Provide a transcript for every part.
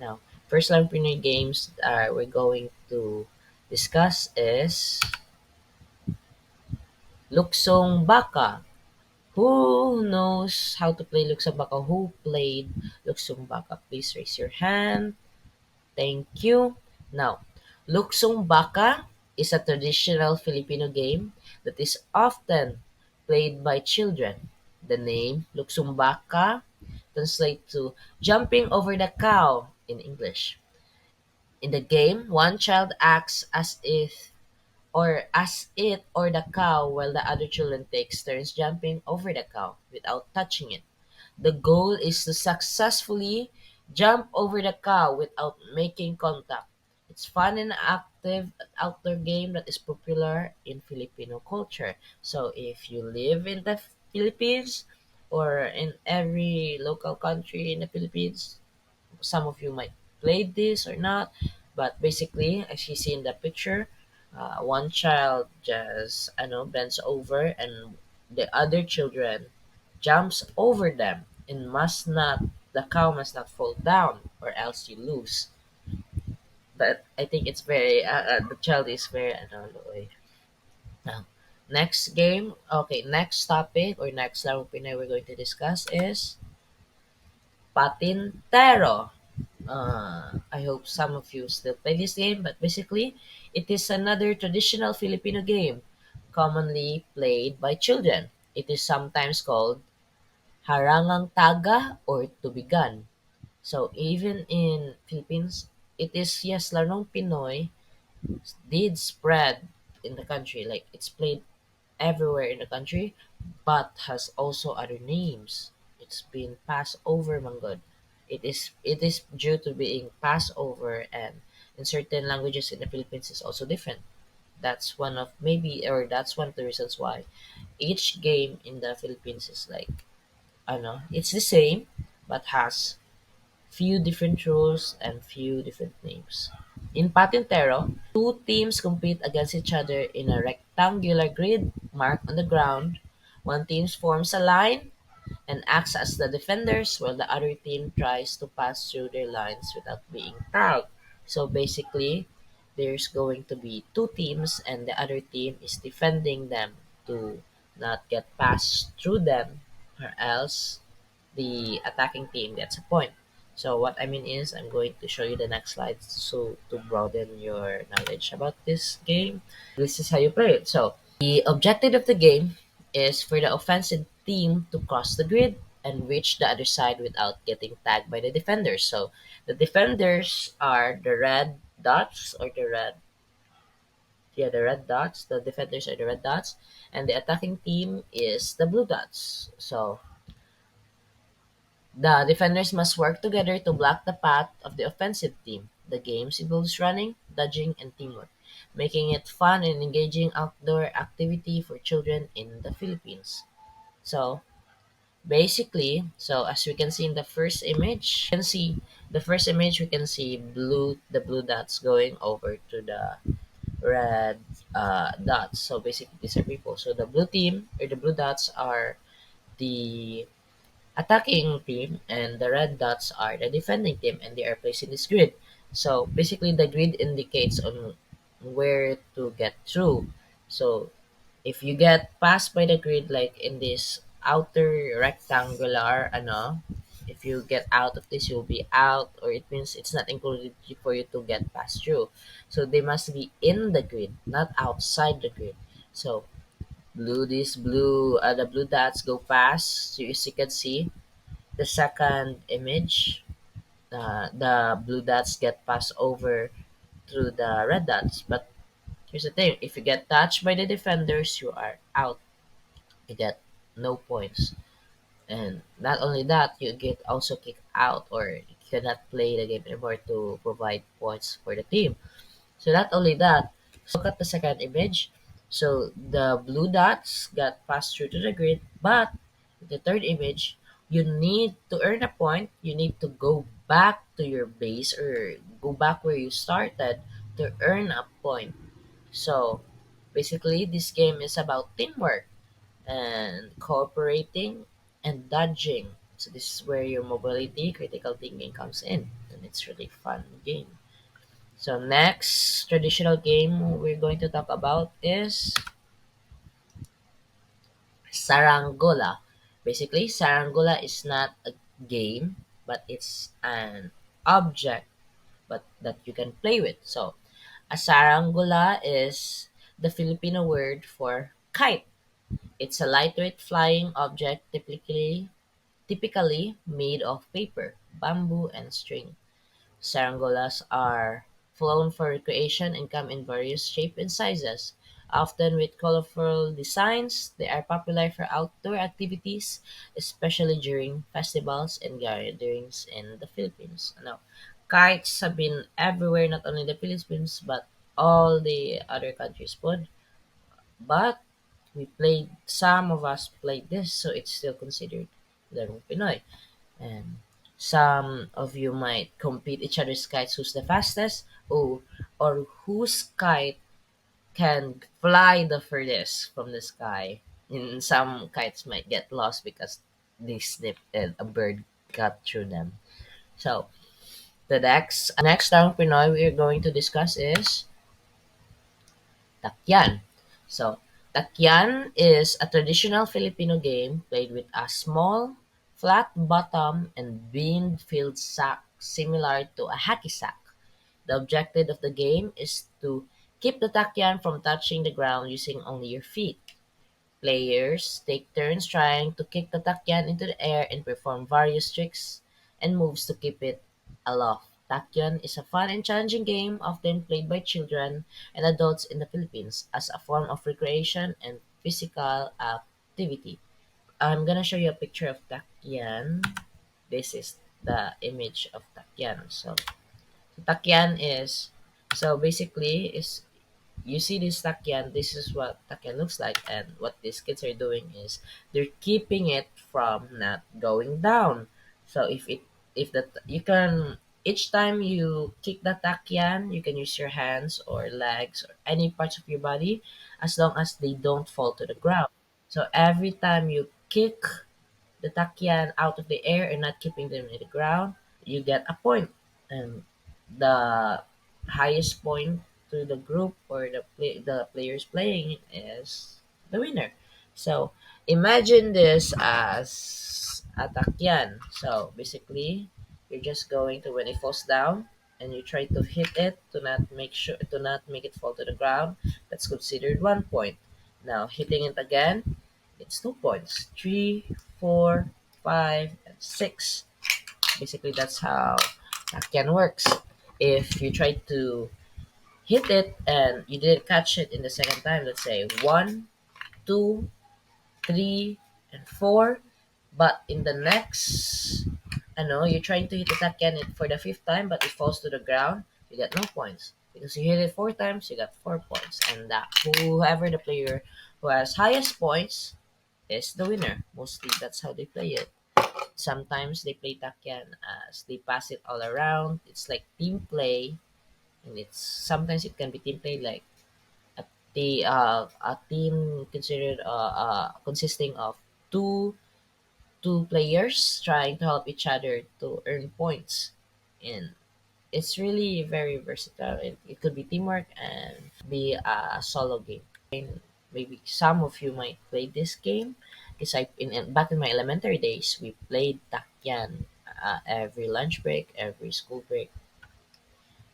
Now, first lang Pinoy games we're going to discuss is Luksong Baka. Who knows how to play Luksong Baka? Who played Luksong Baka? Please raise your hand. Thank you. Now, Luksong Baka is a traditional Filipino game that is often played by children. The name Luksong Baka translates to jumping over the cow in English. In the game, one child acts as it or the cow while the other children takes turns jumping over the cow without touching it. The goal is to successfully jump over the cow without making contact. It's fun and active outdoor game that is popular in Filipino culture. So if you live in the Philippines or in every local country in the Philippines, some of you might play this or not, but basically, as you see in the picture, one child just bends over, and the other children jumps over them, and must not the cow must not fall down, or else you lose. But I think it's very the child is very loy. Now, next game. Okay, next topic or next level Pinay we're going to discuss is Patintero. I hope some of you still play this game, but basically, it is another traditional Filipino game commonly played by children. It is sometimes called harangang taga or tubigan. So even in Philippines, it is yes, larong Pinoy did spread in the country. Like it's played everywhere in the country, but has also other names. It's been passed over, Manggod. It is due to being passed over, and in certain languages in the Philippines is also different. That's one of the reasons why each game in the Philippines is like I don't know, it's the same but has few different rules and few different names. In Patintero, two teams compete against each other in a rectangular grid marked on the ground. One team forms a line and acts as the defenders while the other team tries to pass through their lines without being tagged. So basically, there's going to be two teams and the other team is defending them to not get passed through them, or else the attacking team gets a point. So what I mean is I'm going to show you the next slide so to broaden your knowledge about this game. This is how you play it. So the objective of the game is for the offensive team to cross the grid and reach the other side without getting tagged by the defenders. So the defenders are the red dots or the red dots. The defenders are the red dots and the attacking team is the blue dots. So the defenders must work together to block the path of the offensive team. The game involves running, dodging, and teamwork, making it fun and engaging outdoor activity for children in the Philippines. So basically, so as we can see in the first image, we can see the blue dots going over to the red dots. So basically, these are people. So the blue team or the blue dots are the attacking team and the red dots are the defending team and they are placed in this grid. So basically the grid indicates on where to get through. So if you get passed by the grid like in this outer rectangular if you get out of this you'll be out, or it means it's not included for you to get passed through. So they must be in the grid, not outside the grid. So the blue dots go past. So as you can see, the second image, the blue dots get passed over through the red dots. But here's the thing: if you get touched by the defenders, you are out. You get no points, and not only that, you get also kicked out, or you cannot play the game anymore to provide points for the team. So not only that, look at the second image. So the blue dots got passed through to the grid, but the third image, you need to earn a point. You need to go back to your base or go back where you started to earn a point. So basically, this game is about teamwork and cooperating and dodging. So this is where your mobility, critical thinking comes in. and it's really fun game. So next traditional game we're going to talk about is Saranggola. Basically, Saranggola is not a game, but it's an object but that you can play with. So, a saranggola is the Filipino word for kite. It's a lightweight flying object typically made of paper, bamboo, and string. Sarangolas are flown for recreation and come in various shapes and sizes. Often with colorful designs, they are popular for outdoor activities, especially during festivals and gatherings in the Philippines. Now, kites have been everywhere, not only the Philippines, but all the other countries. But some of us played this, so it's still considered Larong Pinoy. And some of you might compete each other's kites who's the fastest or whose kite can fly the furthest from the sky. And some kites might get lost because they slipped and a bird got through them. So the next round Pinoy we're going to discuss is Takyan. So, Takyan is a traditional Filipino game played with a small, flat bottom and bean-filled sack similar to a hacky sack. The objective of the game is to keep the takyan from touching the ground using only your feet. Players take turns trying to kick the takyan into the air and perform various tricks and moves to keep it aloft. Takyan is a fun and challenging game often played by children and adults in the Philippines as a form of recreation and physical activity. I'm gonna show you a picture of takyan. This is the image of takyan. So takyan is so basically is you see this takyan, this is what takyan looks like, and what these kids are doing is they're keeping it from not going down. So if that you can each time you kick the takyan, you can use your hands or legs or any parts of your body as long as they don't fall to the ground. So every time you kick the takyan out of the air and not keeping them in the ground, you get a point. And the highest point to the group or the players playing is the winner. So imagine this as a takyan. So basically, you're just going to when it falls down and you try to hit it to not make it fall to the ground. That's considered 1 point. Now hitting it again, it's 2 points. Three, 4, 5, and 6. Basically, that's how Takyan works. If you try to hit it and you didn't catch it in the second time, let's say 1, 2, 3, and 4, but in the next, I know you're trying to hit the Takyan for the fifth time, but it falls to the ground, you get no points. Because you hit it 4 times, you got 4 points. And whoever the player who has highest points is the winner. Mostly that's how they play it. Sometimes they play takyan as they pass it all around. It's like team play, and it's sometimes it can be team play like a team considered consisting of two two players trying to help each other to earn points, and it's really very versatile. It could be teamwork and be a solo game. Maybe some of you might play this game because back in my elementary days we played takyan every lunch break, every school break,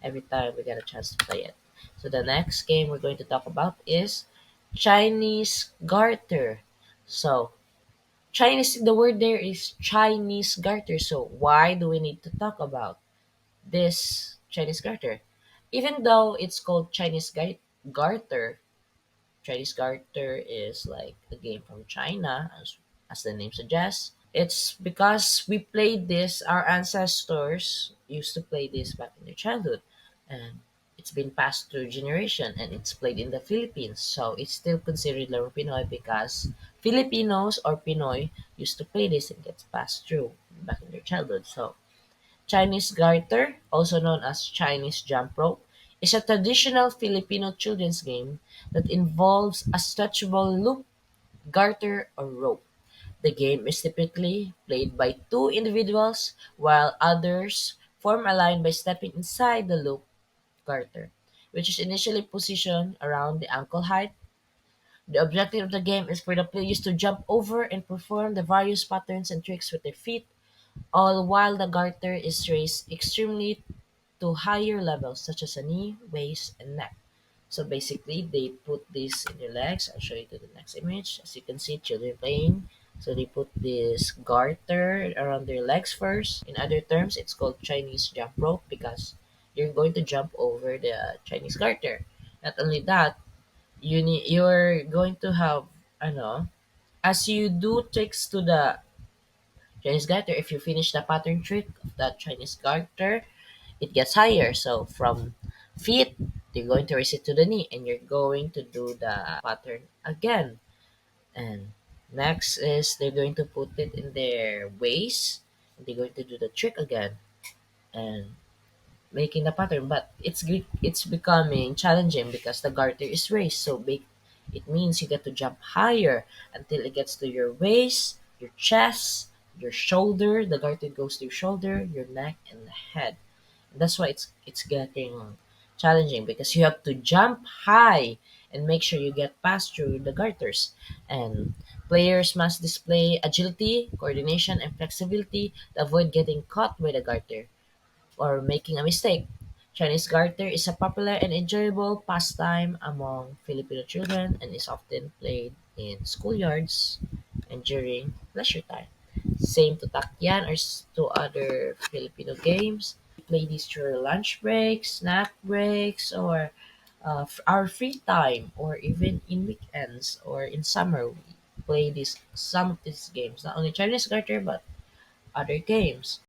every time we get a chance to play it. So the next game we're going to talk about is Chinese garter. So Chinese, the word there is Chinese garter. So why do we need to talk about this Chinese garter? Even though it's called garter, Chinese garter is like a game from China, as the name suggests. It's because we played this, our ancestors used to play this back in their childhood. And it's been passed through generation and it's played in the Philippines. So it's still considered Larong Pinoy because Filipinos or Pinoy used to play this and gets passed through back in their childhood. So Chinese garter, also known as Chinese jump rope, is a traditional Filipino children's game that involves a stretchable loop, garter, or rope. The game is typically played by two individuals while others Form a line by stepping inside the loop garter, which is initially positioned around the ankle height. The objective of the game is for the players to jump over and perform the various patterns and tricks with their feet, all while the garter is raised extremely to higher levels such as a knee, waist, and neck. So basically, they put this in your legs. I'll show you to the next image. As you can see, children playing. So they put this garter around their legs first. In other terms, it's called Chinese jump rope because you're going to jump over the Chinese garter. Not only that, you're going to have ano, as you do tricks to the Chinese garter, if you finish the pattern trick of that Chinese garter, it gets higher. So from feet, you're going to raise it to the knee and you're going to do the pattern again. And next is they're going to put it in their waist. They're going to do the trick again and making the pattern. But it's becoming challenging because the garter is raised so big. It means you get to jump higher until it gets to your waist, your chest, your shoulder. The garter goes to your shoulder, your neck, and the head. That's why it's getting challenging because you have to jump high and make sure you get past through the garters. And players must display agility, coordination, and flexibility to avoid getting caught by the garter or making a mistake. Chinese garter is a popular and enjoyable pastime among Filipino children and is often played in schoolyards and during leisure time. Same to takyan or to other Filipino games. Play these during lunch breaks, snack breaks, or our free time, or even in weekends or in summer. We play some of these games, not only Chinese garter but other games.